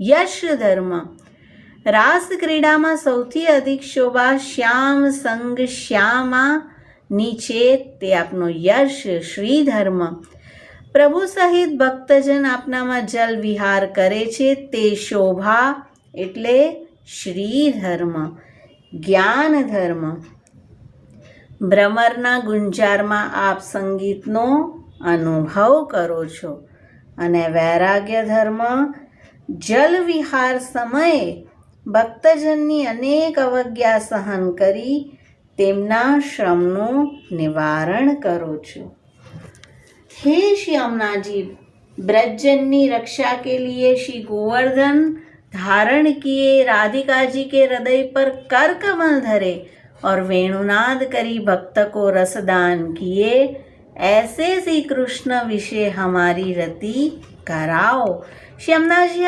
યશ ધર્મ. રાસ ક્રીડામાં સૌથી અધિક શોભા શ્યામ સંગ શ્યામા નીચે તે આપનો યશ શ્રી ધર્મ. પ્રભુ સહિત ભક્તજન આપનામાં જલ વિહાર કરે છે તે શોભા એટલે શ્રી ધર્મ. જ્ઞાન ધર્મ. ભ્રમરના ગુંજારમાં આપ સંગીતનો અનુભવ કરો છો. અને વૈરાગ્ય ધર્મ. જલ વિહાર સમયે ભક્તજનની અનેક અવજ્ઞા સહન કરી તેમના શ્રમનું નિવારણ કરો છો. हे श्री यमुना जी, ब्रजजननी रक्षा के लिए श्री गोवर्धन धारण किए, राधिका जी के हृदय पर कर कमल धरे और वेणुनाद करी भक्त को रसदान किए, ऐसे श्री कृष्ण विषय हमारी रति कराओ. श्री यमुना जी